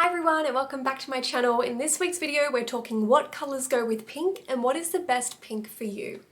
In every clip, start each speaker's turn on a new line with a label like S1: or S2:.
S1: Hi everyone and welcome back to my channel. In this week's video we're talking what colours go with pink and what is the best pink for you.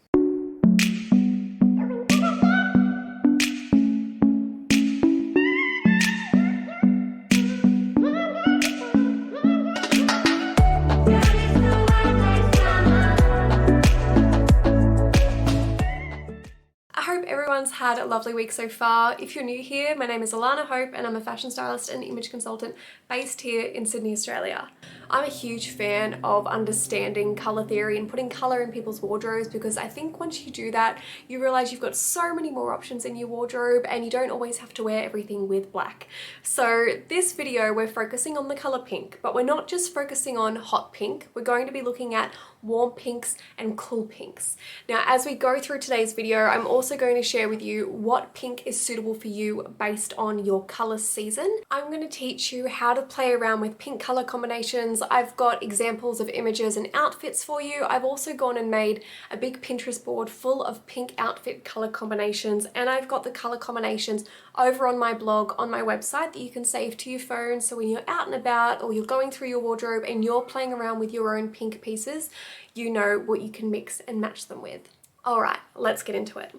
S1: I hope everyone's had a lovely week so far. If you're new here, my name is Alana Hope and I'm a fashion stylist and image consultant based here in Sydney, Australia. I'm a huge fan of understanding colour theory and putting colour in people's wardrobes because I think once you do that, you realise you've got so many more options in your wardrobe and you don't always have to wear everything with black. So this video, we're focusing on the colour pink, but we're not just focusing on hot pink. We're going to be looking at warm pinks and cool pinks. Now, as we go through today's video, I'm also going to share with you what pink is suitable for you based on your colour season. I'm going to teach you how to play around with pink colour combinations. I've got examples of images and outfits for you. I've also gone and made a big Pinterest board full of pink outfit colour combinations, and I've got the colour combinations over on my blog on my website that you can save to your phone, so when you're out and about or you're going through your wardrobe and you're playing around with your own pink pieces, you know what you can mix and match them with. Alright, let's get into it.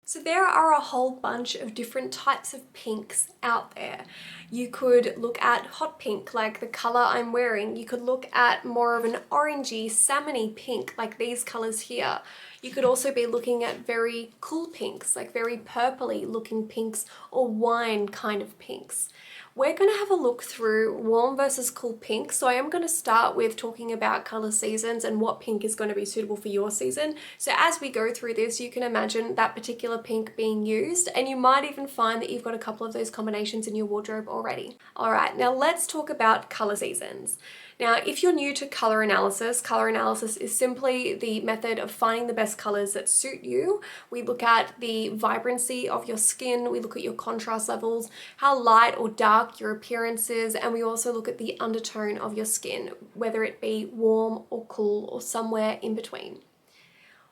S1: So there are a whole bunch of different types of pinks out there. You could look at hot pink, like the colour I'm wearing. You could look at more of an orangey, salmony pink, like these colours here. You could also be looking at very cool pinks, like very purpley looking pinks or wine kind of pinks. We're going to have a look through warm versus cool pink. So I am going to start with talking about colour seasons and what pink is going to be suitable for your season. So as we go through this, you can imagine that particular pink being used, and you might even find that you've got a couple of those combinations in your wardrobe already. All right, now let's talk about colour seasons. Now, if you're new to colour analysis is simply the method of finding the best colours that suit you. We look at the vibrancy of your skin, we look at your contrast levels, how light or dark your appearance is, and we also look at the undertone of your skin, whether it be warm or cool or somewhere in between.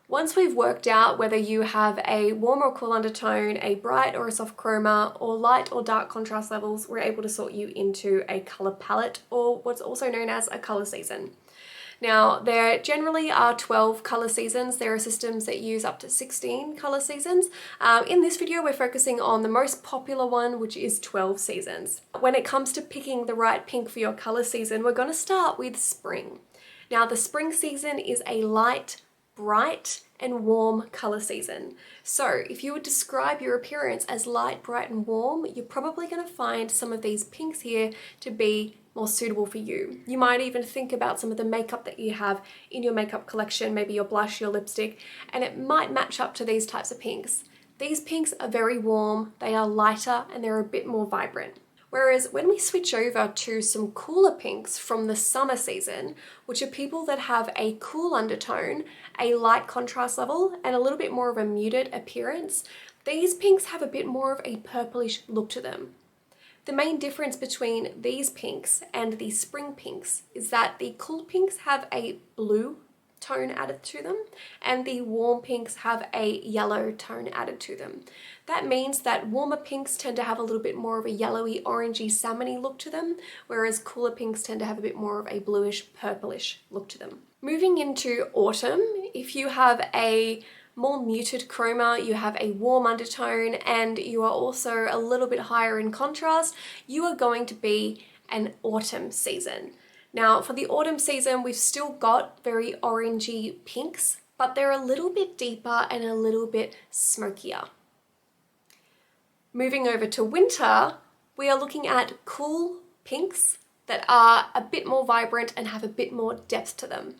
S1: Once we've worked out whether you have a warm or cool undertone, a bright or a soft chroma, or light or dark contrast levels, we're able to sort you into a colour palette, or what's also known as a colour season. Now, there generally are 12 colour seasons. There are systems that use up to 16 colour seasons. In this video, we're focusing on the most popular one, which is 12 seasons. When it comes to picking the right pink for your colour season, we're going to start with spring. Now, the spring season is a light, bright and warm colour season. So if you would describe your appearance as light, bright and warm, you're probably going to find some of these pinks here to be more suitable for you. You might even think about some of the makeup that you have in your makeup collection, maybe your blush, your lipstick, and it might match up to these types of pinks. These pinks are very warm, they are lighter and they're a bit more vibrant. Whereas when we switch over to some cooler pinks from the summer season, which are people that have a cool undertone, a light contrast level, and a little bit more of a muted appearance, these pinks have a bit more of a purplish look to them. The main difference between these pinks and the spring pinks is that the cool pinks have a blue tone added to them and the warm pinks have a yellow tone added to them. That means that warmer pinks tend to have a little bit more of a yellowy, orangey, salmony look to them, whereas cooler pinks tend to have a bit more of a bluish, purplish look to them. Moving into autumn, if you have a more muted chroma, you have a warm undertone, and you are also a little bit higher in contrast, you are going to be an autumn season. Now, for the autumn season, we've still got very orangey pinks, but they're a little bit deeper and a little bit smokier. Moving over to winter, we are looking at cool pinks that are a bit more vibrant and have a bit more depth to them.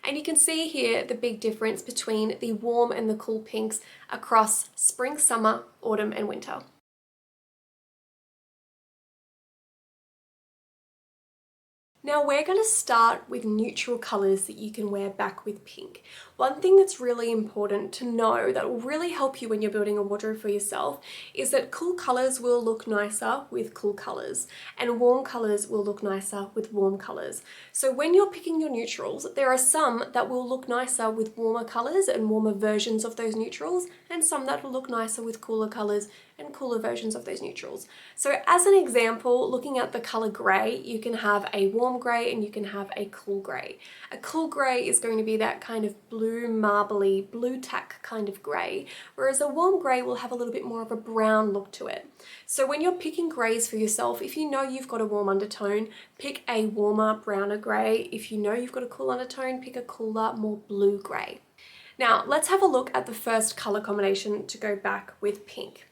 S1: And you can see here the big difference between the warm and the cool pinks across spring, summer, autumn and winter. Now we're going to start with neutral colours that you can wear back with pink. One thing that's really important to know that will really help you when you're building a wardrobe for yourself is that cool colours will look nicer with cool colours and warm colours will look nicer with warm colours. So when you're picking your neutrals, there are some that will look nicer with warmer colours and warmer versions of those neutrals, and some that will look nicer with cooler colours and cooler versions of those neutrals. So as an example, looking at the colour grey, you can have a warm grey and you can have a cool grey. A cool grey is going to be that kind of blue marbly, blue tack kind of grey, whereas a warm grey will have a little bit more of a brown look to it. So when you're picking greys for yourself, if you know you've got a warm undertone, pick a warmer, browner grey. If you know you've got a cool undertone, pick a cooler, more blue grey. Now let's have a look at the first colour combination to go back with pink.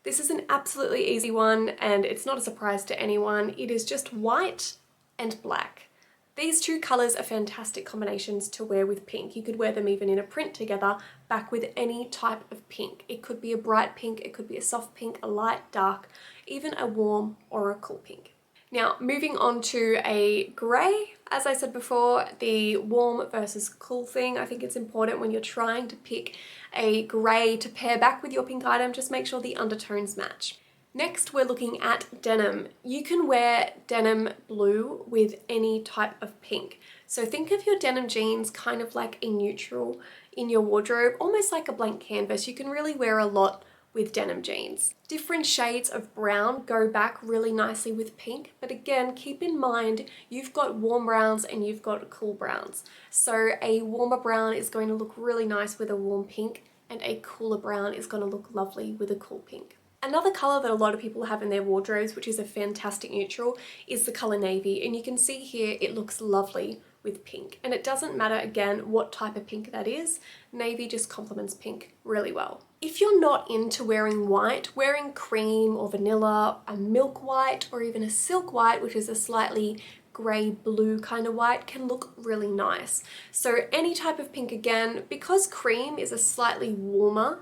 S1: This is an absolutely easy one and it's not a surprise to anyone. It is just white and black. These two colours are fantastic combinations to wear with pink. You could wear them even in a print together back with any type of pink. It could be a bright pink, it could be a soft pink, a light, dark, even a warm or a cool pink. Now, moving on to a grey, as I said before, the warm versus cool thing. I think it's important when you're trying to pick a grey to pair back with your pink item, just make sure the undertones match. Next, we're looking at denim. You can wear denim blue with any type of pink. So think of your denim jeans kind of like a neutral in your wardrobe, almost like a blank canvas. You can really wear a lot with denim jeans. Different shades of brown go back really nicely with pink, but again, keep in mind you've got warm browns and you've got cool browns. So a warmer brown is going to look really nice with a warm pink, and a cooler brown is going to look lovely with a cool pink. Another colour that a lot of people have in their wardrobes, which is a fantastic neutral, is the colour navy, and you can see here it looks lovely with pink. And it doesn't matter, again, what type of pink that is, navy just complements pink really well. If you're not into wearing white, wearing cream or vanilla, a milk white, or even a silk white, which is a slightly grey blue kind of white, can look really nice. So any type of pink, again, because cream is a slightly warmer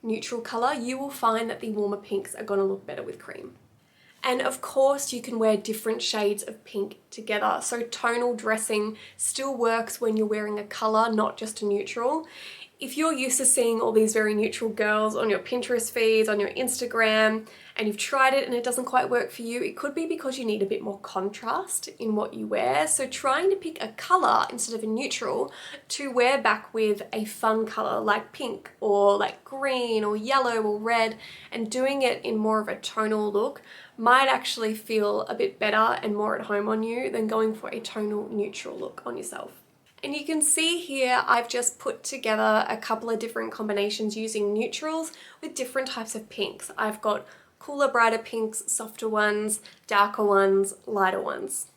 S1: neutral colour, you will find that the warmer pinks are going to look better with cream. And of course you can wear different shades of pink together, so tonal dressing still works when you're wearing a colour, not just a neutral. If you're used to seeing all these very neutral girls on your Pinterest feeds, on your Instagram, and you've tried it and it doesn't quite work for you, it could be because you need a bit more contrast in what you wear. So trying to pick a colour instead of a neutral to wear back with a fun colour like pink or like green or yellow or red, and doing it in more of a tonal look might actually feel a bit better and more at home on you than going for a tonal neutral look on yourself. And you can see here I've just put together a couple of different combinations using neutrals with different types of pinks. I've got cooler, brighter pinks, softer ones, darker ones, lighter ones.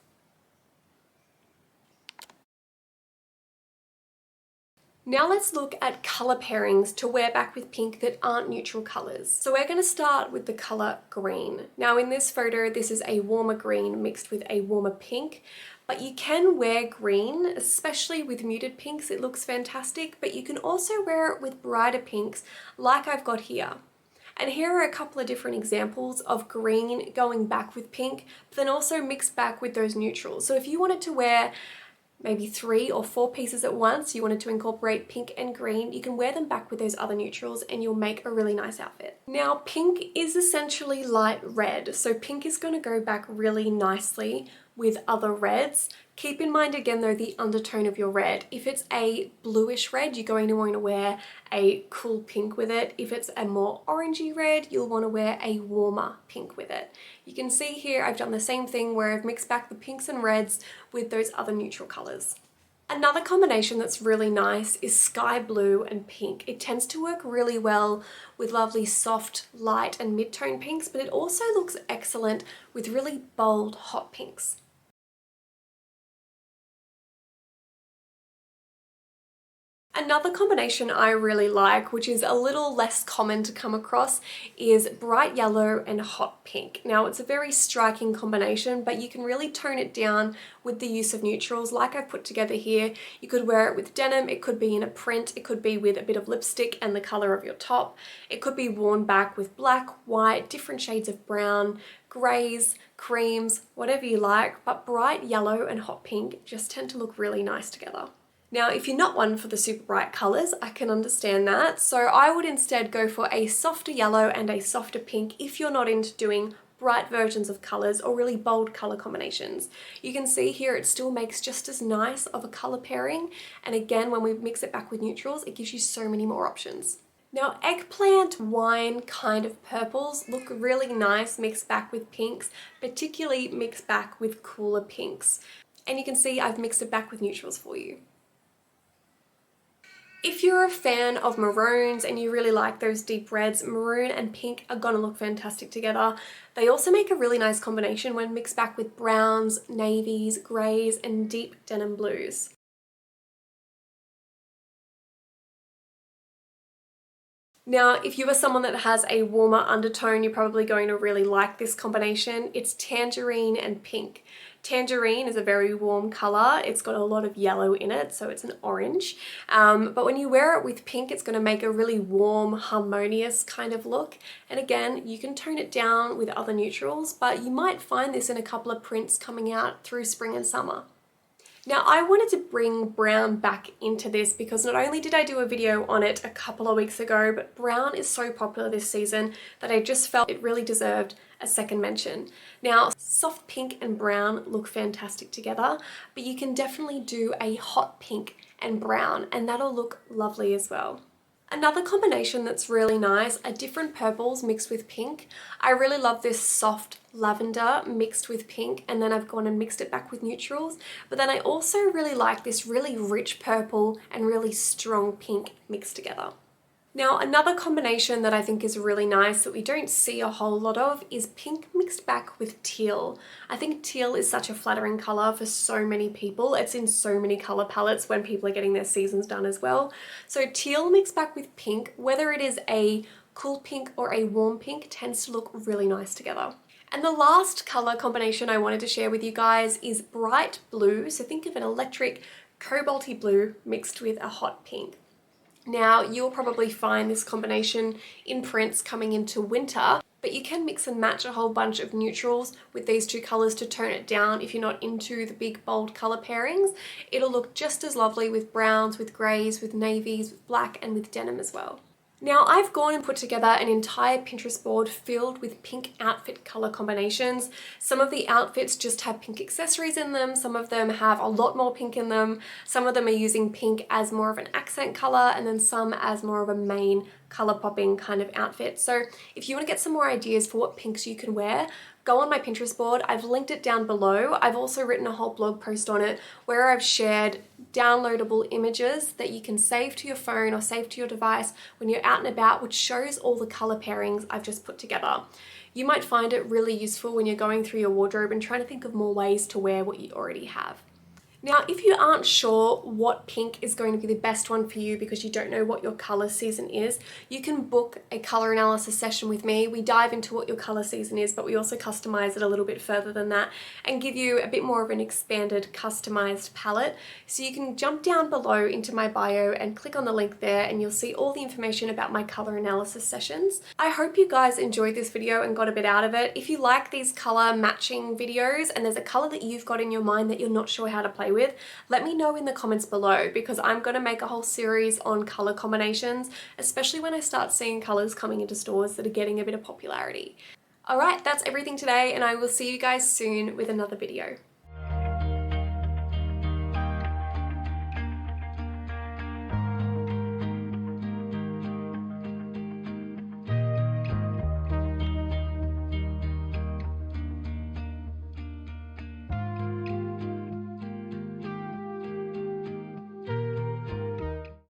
S1: Now let's look at colour pairings to wear back with pink that aren't neutral colours. So we're going to start with the colour green. Now in this photo, this is a warmer green mixed with a warmer pink, but you can wear green, especially with muted pinks. It looks fantastic, but you can also wear it with brighter pinks like I've got here. And here are a couple of different examples of green going back with pink, but then also mixed back with those neutrals. So if you wanted to wear maybe 3 or 4 pieces at once, you wanted to incorporate pink and green, you can wear them back with those other neutrals and you'll make a really nice outfit. Now pink is essentially light red, so pink is going to go back really nicely with other reds. Keep in mind again though the undertone of your red. If it's a bluish red, you're going to want to wear a cool pink with it. If it's a more orangey red, you'll want to wear a warmer pink with it. You can see here I've done the same thing where I've mixed back the pinks and reds with those other neutral colours. Another combination that's really nice is sky blue and pink. It tends to work really well with lovely soft, light and mid-tone pinks, but it also looks excellent with really bold, hot pinks. Another combination I really like, which is a little less common to come across, is bright yellow and hot pink. Now it's a very striking combination, but you can really tone it down with the use of neutrals like I've put together here. You could wear it with denim, it could be in a print, it could be with a bit of lipstick and the colour of your top. It could be worn back with black, white, different shades of brown, greys, creams, whatever you like, but bright yellow and hot pink just tend to look really nice together. Now, if you're not one for the super bright colours, I can understand that. So I would instead go for a softer yellow and a softer pink if you're not into doing bright versions of colours or really bold colour combinations. You can see here it still makes just as nice of a colour pairing. And again, when we mix it back with neutrals, it gives you so many more options. Now, eggplant wine kind of purples look really nice mixed back with pinks, particularly mixed back with cooler pinks. And you can see I've mixed it back with neutrals for you. If you're a fan of maroons and you really like those deep reds, maroon and pink are gonna look fantastic together. They also make a really nice combination when mixed back with browns, navies, greys, and deep denim blues. Now, if you are someone that has a warmer undertone, you're probably going to really like this combination. It's tangerine and pink. Tangerine is a very warm color. It's got a lot of yellow in it, so it's an orange. But when you wear it with pink, it's going to make a really warm, harmonious kind of look. And again, you can tone it down with other neutrals, but you might find this in a couple of prints coming out through spring and summer. Now, I wanted to bring brown back into this because not only did I do a video on it a couple of weeks ago, but brown is so popular this season that I just felt it really deserved a second mention. Now, soft pink and brown look fantastic together, but you can definitely do a hot pink and brown, and that'll look lovely as well. Another combination that's really nice are different purples mixed with pink. I really love this soft lavender mixed with pink, and then I've gone and mixed it back with neutrals. But then I also really like this really rich purple and really strong pink mixed together. Now, another combination that I think is really nice that we don't see a whole lot of is pink mixed back with teal. I think teal is such a flattering color for so many people. It's in so many color palettes when people are getting their seasons done as well. So teal mixed back with pink, whether it is a cool pink or a warm pink, tends to look really nice together. And the last color combination I wanted to share with you guys is bright blue. So think of an electric cobalty blue mixed with a hot pink. Now, you'll probably find this combination in prints coming into winter, but you can mix and match a whole bunch of neutrals with these two colors to tone it down if you're not into the big bold color pairings. It'll look just as lovely with browns, with grays, with navies, with black, and with denim as well. Now, I've gone and put together an entire Pinterest board filled with pink outfit color combinations. Some of the outfits just have pink accessories in them. Some of them have a lot more pink in them. Some of them are using pink as more of an accent color, and then some as more of a main color popping kind of outfit. So if you want to get some more ideas for what pinks you can wear, go on my Pinterest board. I've linked it down below. I've also written a whole blog post on it where I've shared downloadable images that you can save to your phone or save to your device when you're out and about, which shows all the color pairings I've just put together. You might find it really useful when you're going through your wardrobe and trying to think of more ways to wear what you already have. Now, if you aren't sure what pink is going to be the best one for you because you don't know what your color season is, you can book a color analysis session with me. We dive into what your color season is, but we also customize it a little bit further than that and give you a bit more of an expanded customized palette. So you can jump down below into my bio and click on the link there, and you'll see all the information about my color analysis sessions. I hope you guys enjoyed this video and got a bit out of it. If you like these color matching videos and there's a color that you've got in your mind that you're not sure how to play with, let me know in the comments below, because I'm going to make a whole series on color combinations, especially when I start seeing colors coming into stores that are getting a bit of popularity. Alright, that's everything today, and I will see you guys soon with another video.